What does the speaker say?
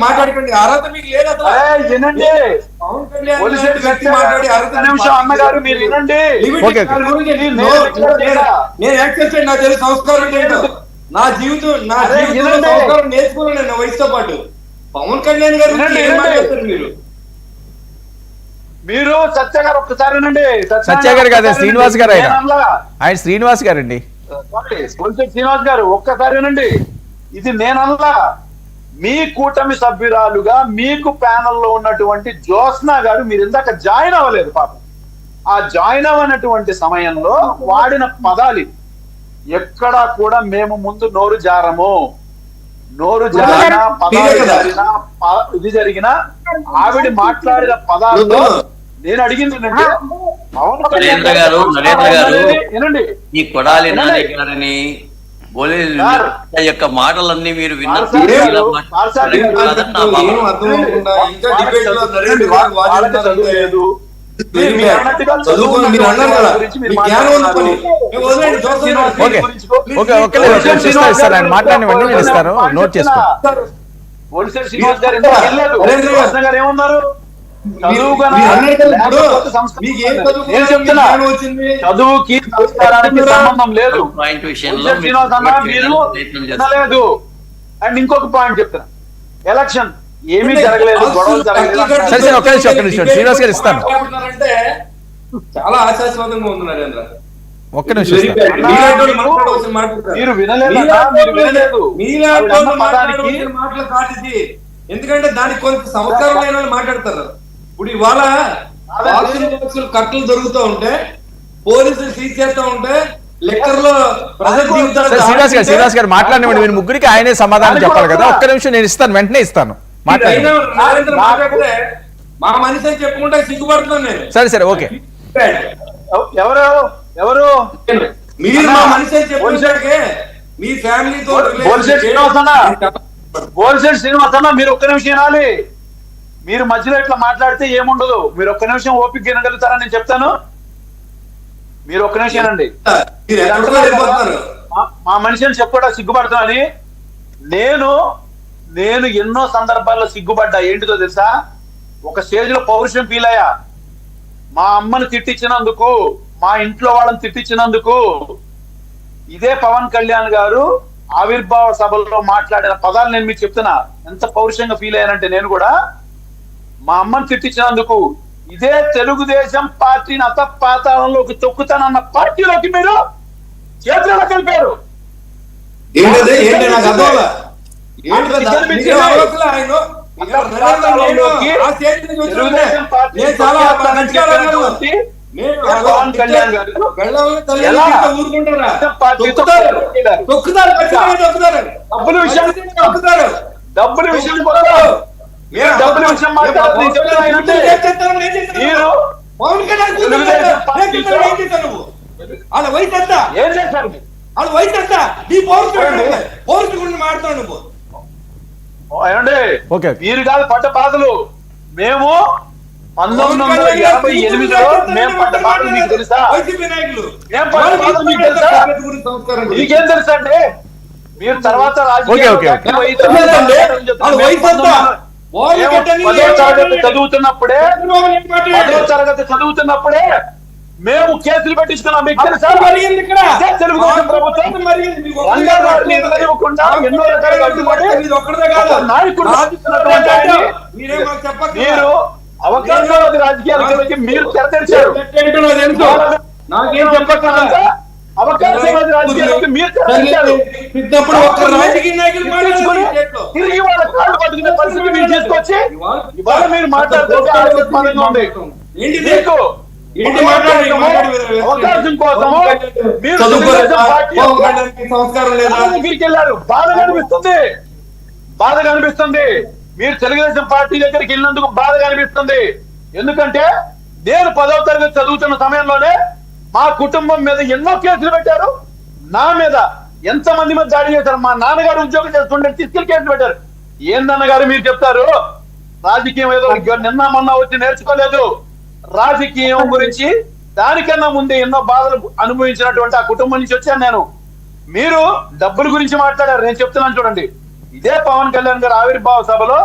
మాట్లాడకండి. అర్హత మీకు లేదు అసలు. వినండి, అన్నగారు మీరు వినండి. నేను యాక్సెప్ట్ నా తెలుగు సంస్కారం ఏంటో, నా జీవితం సంస్కారం నేర్చుకున్నాను నేను వయసుతో పాటు. పవన్ కళ్యాణ్ గారు ఏం మాట్లాడతారు మీరు? మీరు సత్య గారు ఒక్కసారి వినండి. సత్య గారు కాదు, శ్రీనివాస్ గారు. ఆయన శ్రీనివాస్ గారు అండి. శ్రీనివాస్ గారు ఒక్కసారి వినండి. ఇది నేనల్లా, మీ కూటమి సభ్యురాలుగా మీకు ప్యానెల్లో ఉన్నటువంటి జ్యోత్స్న గారు మీరు ఇందాక జాయిన్ అవ్వలేదు పాపం. ఆ జాయిన్ అవ్వనటువంటి సమయంలో వాడిన పదాలు ఎక్కడా కూడా మేము ముందు నోరు జారము, నోరు జారినా పదాలు జరిగినా ఇది జరిగినా ఆవిడ మాట్లాడిన పదాల్లో నేను అడిగింది నరేంద్ర గారు వినండి. ఈ కొడాలి నాని గారిని యొక్క మాటలన్నీ మీరు విన్నారు. మాట్లాడినవన్నీ నేను ఇస్తాను, నోట్ చేసుకో. శ్రీనివాస్ గారు ఏమన్నారు? చదువుకి సంస్కారానికి సంబంధం లేదు. లేదు. అండ్ ఇంకొక పాయింట్ చెప్తున్నా, ఎలక్షన్ ఏమీ జరగలేదు, గొడవలు జరగలేదు. శ్రీనివాస్ గారు ఇస్తాను. చాలా ఆశాస్వాదంగా ఉంది నరేంద్ర. ఒక్క నిమిషం. మీరు వినలేదు. మాటలు కాటిది, ఎందుకంటే దానికి కొంత సంస్కారం అయిన వాళ్ళు మాట్లాడతారు. ఇప్పుడు ఇవాళ కట్టలు దొరుకుతూ ఉంటే, పోలీసులు సీజ్ చేస్తూ ఉంటే, లెక్కర్లో శ్రీనివాస్ గారు మాట్లాడినప్పుడు మీరు ముగ్గురికి ఆయనే సమాధానం చెప్పాలి కదా. ఒక్క నిమిషం నేను ఇస్తాను, వెంటనే ఇస్తాను. మాట్లాడితే మా మనిషి అని చెప్పుకుంటే సిగ్గుపడుతున్నాను నేను. సరే ఓకే. ఎవరు మీరు మా మనిషి అని చెప్పుకుంటే మీ ఫ్యామిలీతో శ్రీనివాస్ అన్న మీరు ఒక్క నిమిషం వినాలి. మీరు మధ్యలో ఇట్లా మాట్లాడితే ఏముండదు. మీరు ఒక్క నిమిషం ఓపిక వినగలుగుతారని నేను చెప్తాను. మీరు ఒక్క నిమిషం వినండి. మా మనిషిని చెప్పడా సిగ్గుపడతానని నేను ఎన్నో సందర్భాల్లో సిగ్గుపడ్డా. ఏంటిదో తెలుసా? ఒక స్టేజ్ లో పౌరుషం ఫీల్ అయ్యా. మా అమ్మను తిట్టించినందుకు, మా ఇంట్లో వాళ్ళని తిట్టించినందుకు. ఇదే పవన్ కళ్యాణ్ గారు ఆవిర్భావ సభలో మాట్లాడిన పదాలు నేను మీకు చెప్తున్నా. ఎంత పౌరుషంగా ఫీల్ అయ్యానంటే నేను కూడా, మా అమ్మని తిట్టించినందుకు ఇదే తెలుగుదేశం పార్టీని అతపాతాళంలోకి తొక్కుతానన్న పార్టీలోకి మీరు చేతులు కలిపారు. తెలుగుదేశం పార్టీ పవన్ కళ్యాణ్ గారు డబ్బుల విషయం మీరు కాదు పడ్డ బాధలు. మేము 1988లో మేము పడ్డ బాధలు మీకు తెలుసా? మీకేం తెలుసా అండి? మీరు తర్వాత చదువుతున్నప్పుడే మేము కేసులు పెట్టించుకున్నాం. మీకు తెలుసా? తెలుగుదేశం ప్రభుత్వం ఎన్నో నాయకుడు మీరు అవకాశాలు రాజకీయాలకి మీరు తెరచారు. నాకేం చెప్పకుండా అవకాశాలు రాజకీయాలకి మీరు తిరిగి వాళ్ళ కాళ్ళు పట్టుకునే పరిస్థితి మీరు తీసుకొచ్చి ఇవాళ మీరు మాట్లాడుతుంటే ఆనందంగా ఉంది. మీకు అవకాశం కోసం మీరు దగ్గరికి వెళ్ళారు. బాధగా అనిపిస్తుంది. మీరు తెలుగుదేశం పార్టీ దగ్గరికి వెళ్ళినందుకు బాధగా అనిపిస్తుంది. ఎందుకంటే నేను 10వ తరగతి చదువుతున్న సమయంలోనే మా కుటుంబం మీద ఎన్నో కేసులు పెట్టారు. నా మీద ఎంతమంది మీద దాడి చేశారు. మా నాన్నగారు ఉద్యోగం చేస్తుంటే తీసుకెళ్లి కేసులు పెట్టారు. ఏందన్నగారు మీరు చెప్తారు? రాజకీయం ఏదో నిన్న మొన్న వచ్చి నేర్చుకోలేదు. రాజకీయం గురించి దానికన్నా ముందే ఎన్నో బాధలు అనుభవించినటువంటి ఆ కుటుంబం నుంచి వచ్చాను నేను. మీరు డబ్బుల గురించి మాట్లాడారు. నేను చెప్తున్నాను చూడండి, ఇదే పవన్ కళ్యాణ్ గారు ఆవిర్భావ సభలో